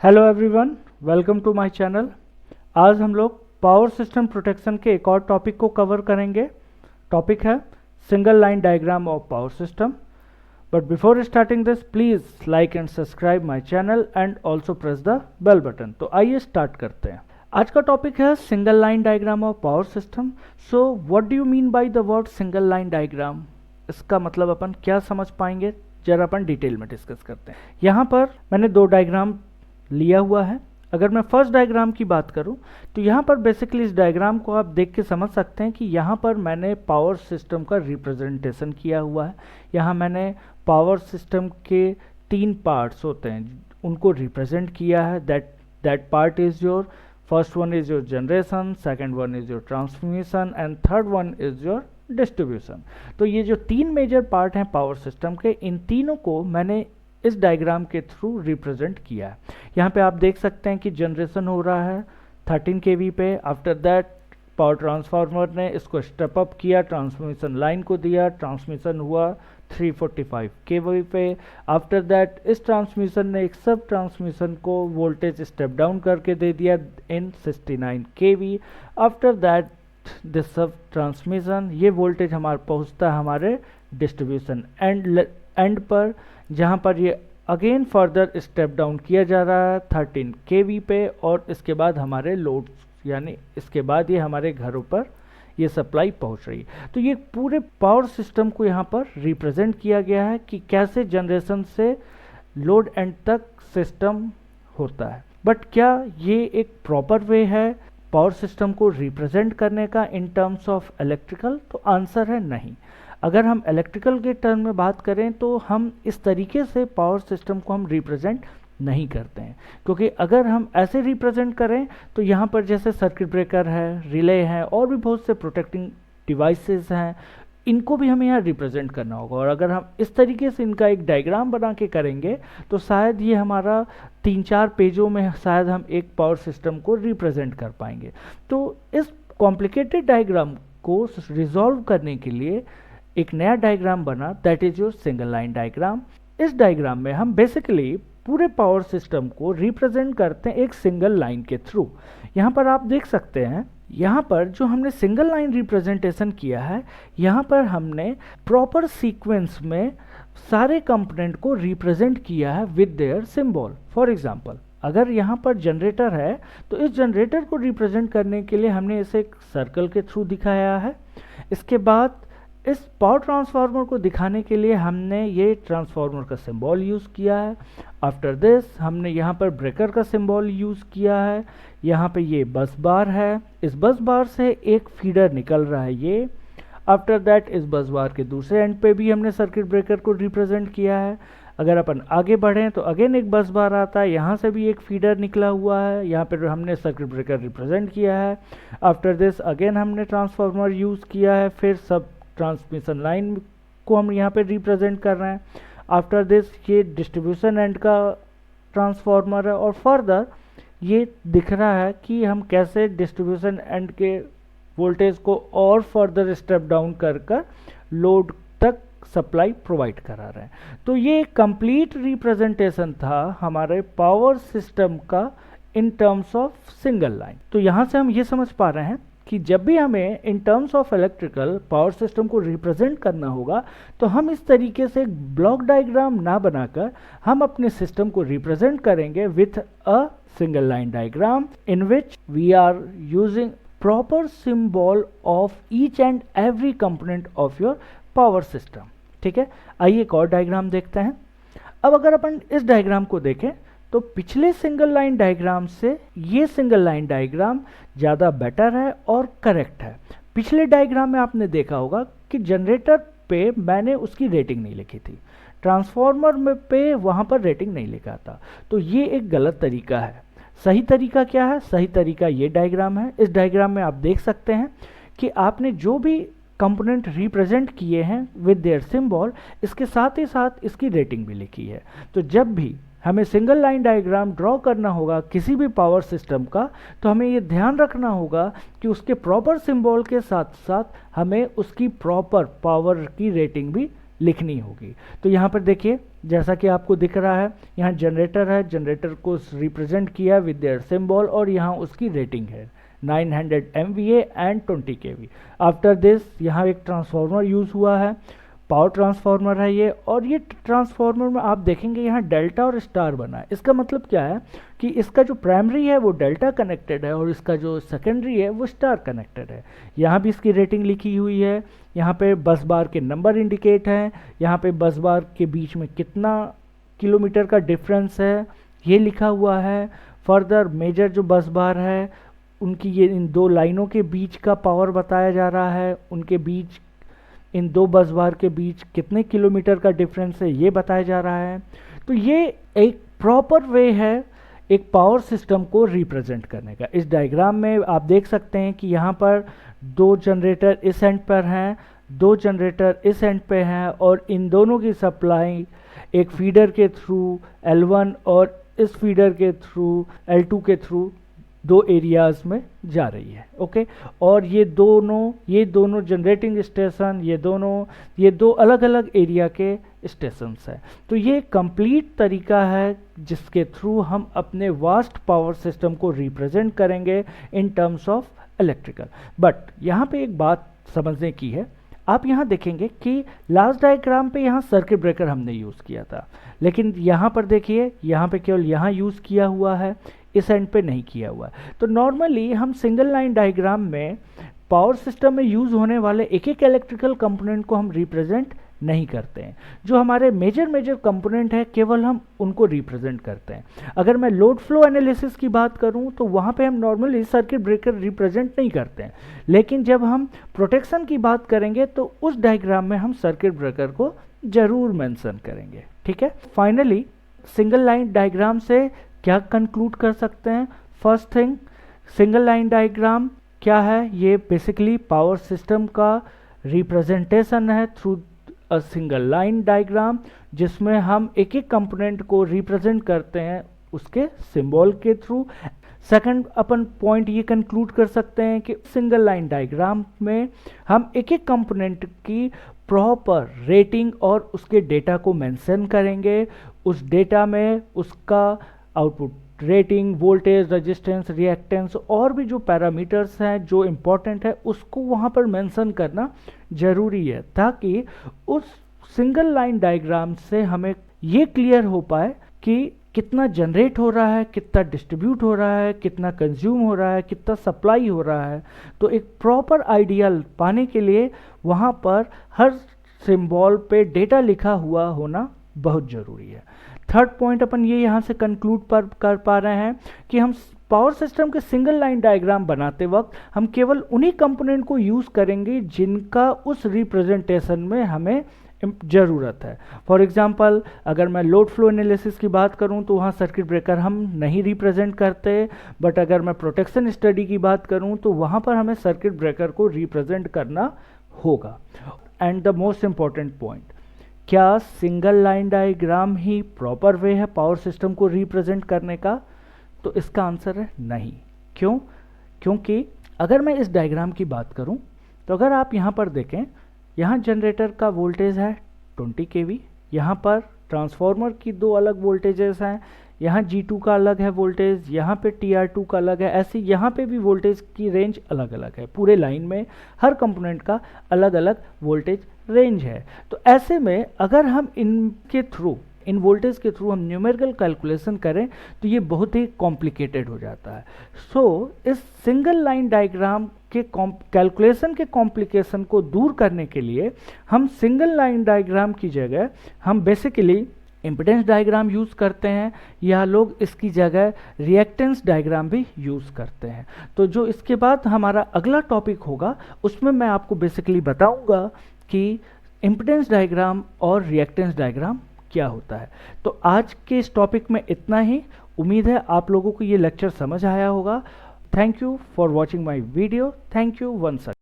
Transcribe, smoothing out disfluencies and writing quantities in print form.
Hello everyone, welcome to my channel. आज हम लोग पावर सिस्टम प्रोटेक्शन के एक और टॉपिक को कवर करेंगे। टॉपिक है single line diagram of power system. But before starting this, please like and subscribe my channel and also press the bell button. तो आइए स्टार्ट करते हैं। आज का टॉपिक है single line diagram of power system. So what do you mean by the word single line diagram? इसका मतलब अपन क्या समझ पाएंगे, जरा अपन डिटेल में डिस्कस करते हैं। यहाँ पर मैंने दो डायग्राम लिया हुआ है। अगर मैं फर्स्ट डायग्राम की बात करूं तो यहाँ पर बेसिकली इस डायग्राम को आप देख के समझ सकते हैं कि यहाँ पर मैंने पावर सिस्टम का रिप्रेजेंटेशन किया हुआ है। यहाँ मैंने पावर सिस्टम के तीन पार्ट्स होते हैं उनको रिप्रेजेंट किया है। That part is your first one is your generation, second one is your transmission and third one is your distribution. तो ये जो तीन मेजर पार्ट हैं पावर सिस्टम के, इन तीनों को मैंने इस डायग्राम के थ्रू रिप्रेजेंट किया है। यहाँ पे आप देख सकते हैं कि जनरेशन हो रहा है 13 kV पे। आफ्टर दैट पावर ट्रांसफार्मर ने इसको स्टेप अप किया, ट्रांसमिशन लाइन को दिया, ट्रांसमिशन हुआ 345 kV पे। आफ्टर दैट इस ट्रांसमिशन ने एक सब ट्रांसमिशन को वोल्टेज स्टेप डाउन करके दे दिया इन 69 kV। आफ्टर दैट दिस सब ट्रांसमिशन, ये वोल्टेज हमारा पहुँचता है हमारे डिस्ट्रीब्यूशन एंड पर, जहाँ पर ये अगेन फर्दर स्टेप डाउन किया जा रहा है 13 kV पे। और इसके बाद हमारे लोड यानी इसके बाद ये हमारे घरों पर ये सप्लाई पहुंच रही है। तो ये पूरे पावर सिस्टम को यहाँ पर रिप्रेजेंट किया गया है कि कैसे जनरेशन से लोड एंड तक सिस्टम होता है। बट क्या ये एक प्रॉपर वे है पावर सिस्टम को रिप्रेजेंट करने का इन टर्म्स ऑफ इलेक्ट्रिकल? तो आंसर है नहीं। अगर हम इलेक्ट्रिकल के टर्म में बात करें तो हम इस तरीके से पावर सिस्टम को हम रिप्रेजेंट नहीं करते हैं, क्योंकि अगर हम ऐसे रिप्रेजेंट करें तो यहाँ पर जैसे सर्किट ब्रेकर है, रिले है और भी बहुत से प्रोटेक्टिंग डिवाइसेस हैं, इनको भी हमें यहाँ रिप्रेजेंट करना होगा। और अगर हम इस तरीके से इनका एक डायग्राम बना के करेंगे तो शायद ये हमारा 3-4 पेजों में शायद हम एक पावर सिस्टम को रिप्रेजेंट कर पाएंगे। तो इस कॉम्प्लिकेटेड डायग्राम को रिजॉल्व करने के लिए एक नया डायग्राम बना, that is your single line diagram. इस डायग्राम में हम बेसिकली पूरे पावर सिस्टम को रिप्रेजेंट करते हैं एक सिंगल लाइन के थ्रू। यहाँ पर आप देख सकते हैं, यहाँ पर जो हमने सिंगल लाइन रिप्रेजेंटेशन किया है, यहाँ पर हमने प्रॉपर सीक्वेंस में सारे कंपोनेंट को रिप्रेजेंट किया है with their symbol. For example, अगर यहाँ पर जनरेटर है तो इस जनरेटर को रिप्रेजेंट करने के लिए हमने इसे एक सर्कल के थ्रू दिखाया है। इसके बाद इस पावर ट्रांसफार्मर को दिखाने के लिए हमने ये ट्रांसफार्मर का सिंबल यूज़ किया है। आफ्टर दिस हमने यहाँ पर ब्रेकर का सिंबल यूज़ किया है। यहाँ पे ये बस बार है, इस बस बार से एक फीडर निकल रहा है ये। आफ्टर दैट इस बस बार के दूसरे एंड पे भी हमने सर्किट ब्रेकर को रिप्रेजेंट किया है। अगर अपन आगे बढ़ें तो अगेन एक बस बार आता है, यहाँ से भी एक फीडर निकला हुआ है, यहाँ पर हमने सर्किट ब्रेकर रिप्रेजेंट किया है। आफ्टर दिस अगेन हमने ट्रांसफार्मर यूज़ किया है, फिर सब ट्रांसमिशन लाइन को हम यहाँ पे रिप्रेजेंट कर रहे हैं। आफ्टर दिस ये डिस्ट्रीब्यूशन एंड का ट्रांसफार्मर है और फर्दर ये दिख रहा है कि हम कैसे डिस्ट्रीब्यूशन एंड के वोल्टेज को और फर्दर स्टेप डाउन कर लोड तक सप्लाई प्रोवाइड करा रहे हैं। तो ये कंप्लीट रिप्रेजेंटेशन था हमारे पावर सिस्टम का in terms of single line. तो यहाँ से हम ये समझ पा रहे हैं कि जब भी हमें in terms of electrical power system को रिप्रेजेंट करना होगा तो हम इस तरीके से एक ब्लॉक डायग्राम ना बनाकर हम अपने सिस्टम को रिप्रेजेंट करेंगे with a single line diagram in which we are using proper symbol of each and every component of your power system. ठीक है, आइए एक और डायग्राम देखते हैं। अब अगर अपन इस डायग्राम को देखें तो पिछले सिंगल लाइन डायग्राम से ये सिंगल लाइन डायग्राम ज़्यादा बेटर है और करेक्ट है। पिछले डायग्राम में आपने देखा होगा कि जनरेटर पे मैंने उसकी रेटिंग नहीं लिखी थी, ट्रांसफार्मर में पे वहाँ पर रेटिंग नहीं लिखा था। तो ये एक गलत तरीका है। सही तरीका क्या है? सही तरीका ये डायग्राम है। इस डायग्राम में आप देख सकते हैं कि आपने जो भी कंपोनेंट रिप्रेजेंट किए हैं विद देयर सिंबल, इसके साथ ही साथ इसकी रेटिंग भी लिखी है। तो जब भी हमें सिंगल लाइन डायग्राम ड्रॉ करना होगा किसी भी पावर सिस्टम का, तो हमें ये ध्यान रखना होगा कि उसके प्रॉपर सिंबल के साथ साथ हमें उसकी प्रॉपर पावर की रेटिंग भी लिखनी होगी। तो यहाँ पर देखिए जैसा कि आपको दिख रहा है, यहाँ जनरेटर है, जनरेटर को रिप्रेजेंट किया विद देयर सिंबल, और यहाँ उसकी रेटिंग है 900 MVA and 20 kV। After this यहाँ एक ट्रांसफार्मर यूज़ हुआ है, पावर ट्रांसफार्मर है ये, और ये ट्रांसफार्मर में आप देखेंगे यहाँ डेल्टा और स्टार बना है। इसका मतलब क्या है कि इसका जो प्राइमरी है वो डेल्टा कनेक्टेड है और इसका जो सेकेंडरी है वो स्टार कनेक्टेड है। यहाँ भी इसकी रेटिंग लिखी हुई है, यहाँ पे बस बार के नंबर इंडिकेट हैं, यहाँ पे बस बार के बीच में कितना किलोमीटर का डिफरेंस है ये लिखा हुआ है। फर्दर मेजर जो बस बार है उनकी ये इन दो लाइनों के बीच का पावर बताया जा रहा है, उनके बीच इन दो बस बार के बीच कितने किलोमीटर का डिफरेंस है ये बताया जा रहा है। तो ये एक प्रॉपर वे है एक पावर सिस्टम को रिप्रेजेंट करने का। इस डायग्राम में आप देख सकते हैं कि यहाँ पर दो जनरेटर इस एंड पर हैं, दो जनरेटर इस एंड पे हैं, और इन दोनों की सप्लाई एक फीडर के थ्रू L1 और इस फीडर के थ्रू L2 के थ्रू दो एरियाज़ में जा रही है। ओके, और ये दोनों जनरेटिंग स्टेशन, ये दो अलग अलग एरिया के स्टेशंस हैं। तो ये कंप्लीट तरीका है जिसके थ्रू हम अपने वास्ट पावर सिस्टम को रिप्रेजेंट करेंगे in terms of electrical. But यहाँ पे एक बात समझने की है, आप यहाँ देखेंगे कि लास्ट डायग्राम पे यहाँ सर्किट ब्रेकर हमने यूज़ किया था, लेकिन यहाँ पर देखिए यहाँ पे केवल यहाँ यूज़ किया हुआ है, इस एंड पे नहीं किया हुआ है। तो नॉर्मली हम सिंगल लाइन डायग्राम में पावर सिस्टम में यूज़ होने वाले एक एक इलेक्ट्रिकल कंपोनेंट को हम रिप्रेजेंट नहीं करते हैं। जो हमारे मेजर कंपोनेंट है केवल हम उनको रिप्रेजेंट करते हैं। अगर मैं लोड फ्लो एनालिसिस की बात करूं तो वहाँ पे हम नॉर्मली सर्किट ब्रेकर रिप्रेजेंट नहीं करते हैं, लेकिन जब हम प्रोटेक्शन की बात करेंगे तो उस डायग्राम में हम सर्किट ब्रेकर को जरूर मेंशन करेंगे। ठीक है, फाइनली सिंगल लाइन डायग्राम से क्या कंक्लूड कर सकते हैं? First thing, single line diagram क्या है? ये बेसिकली पावर सिस्टम का रिप्रेजेंटेशन है through a single line diagram, जिसमें हम एक एक कंपोनेंट को रिप्रेजेंट करते हैं उसके सिंबल के थ्रू। सेकंड अपन पॉइंट ये कंक्लूड कर सकते हैं कि सिंगल लाइन डायग्राम में हम एक एक कंपोनेंट की प्रॉपर रेटिंग और उसके डेटा को मेंशन करेंगे। उस डेटा में उसका output rating, voltage, resistance, reactance और भी जो पैरामीटर्स हैं जो इम्पोर्टेंट है उसको वहाँ पर मेंशन करना ज़रूरी है, ताकि उस सिंगल लाइन डायग्राम से हमें ये क्लियर हो पाए कि कितना जनरेट हो रहा है, कितना डिस्ट्रीब्यूट हो रहा है, कितना कंज्यूम हो रहा है, कितना सप्लाई हो रहा है। तो एक प्रॉपर आइडिया पाने के लिए वहाँ पर हर सिंबल पे डेटा लिखा हुआ होना बहुत ज़रूरी है। थर्ड पॉइंट अपन ये यहाँ से कंक्लूड कर पा रहे हैं कि हम पावर सिस्टम के सिंगल लाइन डायग्राम बनाते वक्त हम केवल उन्हीं कंपोनेंट को यूज़ करेंगे जिनका उस रिप्रेजेंटेशन में हमें ज़रूरत है। फॉर एग्जांपल अगर मैं लोड फ्लो एनालिसिस की बात करूं तो वहाँ सर्किट ब्रेकर हम नहीं रिप्रेजेंट करते, बट अगर मैं प्रोटेक्शन स्टडी की बात करूं तो वहाँ पर हमें सर्किट ब्रेकर को रिप्रेजेंट करना होगा। And the most important point, क्या सिंगल लाइन डायग्राम ही प्रॉपर वे है पावर सिस्टम को रिप्रेजेंट करने का? तो इसका आंसर है नहीं। क्यों? क्योंकि अगर मैं इस डायग्राम की बात करूं तो अगर आप यहाँ पर देखें, यहाँ जनरेटर का वोल्टेज है 20 kV, यहाँ पर ट्रांसफार्मर की दो अलग वोल्टेजेस हैं, यहाँ G2 का अलग है वोल्टेज, यहाँ पे TR2 का अलग है। ऐसे यहाँ पे भी वोल्टेज की रेंज अलग अलग है। पूरे लाइन में हर कंपोनेंट का अलग अलग वोल्टेज रेंज है। तो ऐसे में अगर हम इन वोल्टेज के थ्रू हम न्यूमेरिकल कैलकुलेशन करें तो ये बहुत ही कॉम्प्लिकेटेड हो जाता है। सो इस सिंगल लाइन डायग्राम के कैलकुलेशन के कॉम्प्लिकेशन को दूर करने के लिए हम सिंगल लाइन डायग्राम की जगह हम बेसिकली इम्पिडेंस डायग्राम यूज़ करते हैं, या लोग इसकी जगह रिएक्टेंस डायग्राम भी यूज़ करते हैं। तो जो इसके बाद हमारा अगला टॉपिक होगा उसमें मैं आपको बेसिकली बताऊंगा कि इम्पिडेंस डायग्राम और रिएक्टेंस डायग्राम क्या होता है। तो आज के इस टॉपिक में इतना ही। उम्मीद है आप लोगों को ये लेक्चर समझ आया होगा। Thank you for watching my video. Thank you once again.